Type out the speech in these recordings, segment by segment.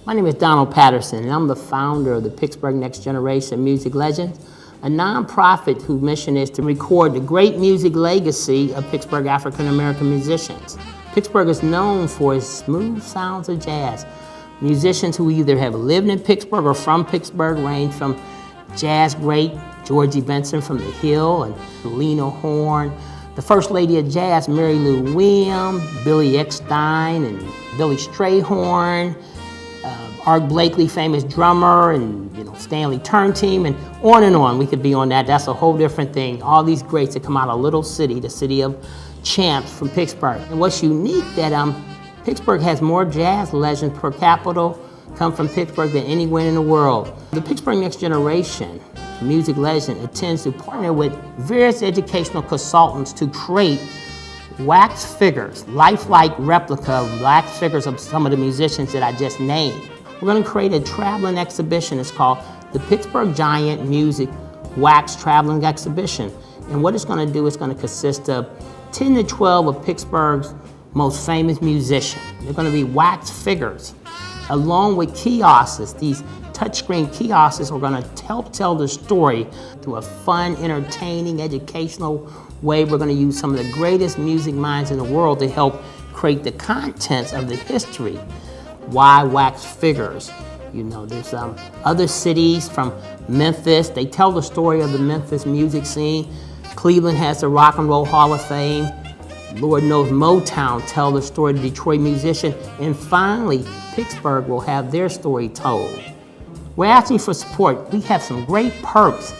My name is Donald Patterson, and I'm the founder of the Pittsburgh Next Generation Music Legends, a nonprofit whose mission is to record the great music legacy of Pittsburgh African American musicians. Pittsburgh is known for its smooth sounds of jazz. Musicians who either have lived in Pittsburgh or from Pittsburgh range from jazz great Georgie Benson from The Hill and Lena Horne, the First Lady of Jazz, Mary Lou Williams, Billy Eckstine and Billy Strayhorn, Art Blakey, famous drummer, and Stanley Turntime, and on. We could be on that. That's a whole different thing. All these greats that come out of a little city, the city of champs from Pittsburgh. And what's unique that Pittsburgh has more jazz legends per capita come from Pittsburgh than anywhere in the world. The Pittsburgh Next Generation Music Legend intends to partner with various educational consultants to create wax figures, lifelike replica of wax figures of some of the musicians that I just named. We're going to create a traveling exhibition. It's called the Pittsburgh Giant Music Wax Traveling Exhibition. And what it's going to do is going to consist of 10 to 12 of Pittsburgh's most famous musicians. They're going to be wax figures, along with kiosks. These touchscreen kiosks are going to help tell the story through a fun, entertaining, educational way. We're going to use some of the greatest music minds in the world to help create the contents of the history. Why wax figures? There's other cities from Memphis. They tell the story of the Memphis music scene. Cleveland has the Rock and Roll Hall of Fame. Lord knows Motown tell the story of the Detroit musician. And finally, Pittsburgh will have their story told. We're asking for support. We have some great perks.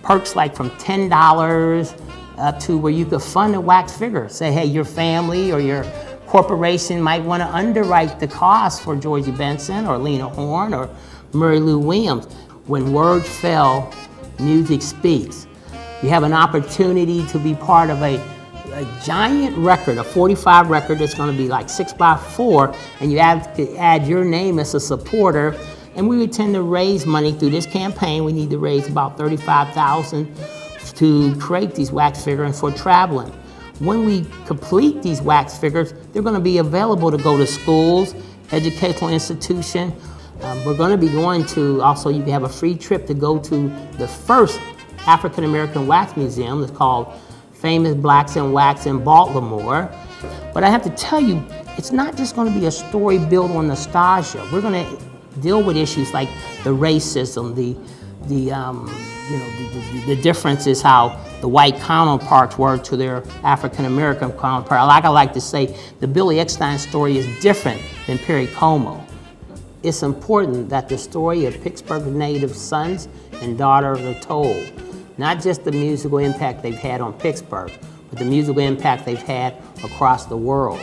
Perks like from $10 up to where you could fund a wax figure. Say, hey, your family or your corporation might want to underwrite the cost for Georgie Benson or Lena Horne or Mary Lou Williams. When words fail, music speaks. You have an opportunity to be part of a giant record, a 45 record that's going to be like 6x4, and you have to add your name as a supporter. And we intend to raise money through this campaign. We need to raise about $35,000 to create these wax figures for traveling. When we complete these wax figures, they're going to be available to go to schools, educational institutions. We're going to be going to, also you can have a free trip to go to the first African American Wax Museum. It's called Famous Blacks in Wax in Baltimore. But I have to tell you, it's not just going to be a story built on nostalgia. We're going to deal with issues like the racism, the differences how the white counterparts were to their African American counterpart. Like I like to say, the Billy Eckstine story is different than Perry Como. It's important that the story of Pittsburgh's native sons and daughters are told. Not just the musical impact they've had on Pittsburgh, but the musical impact they've had across the world.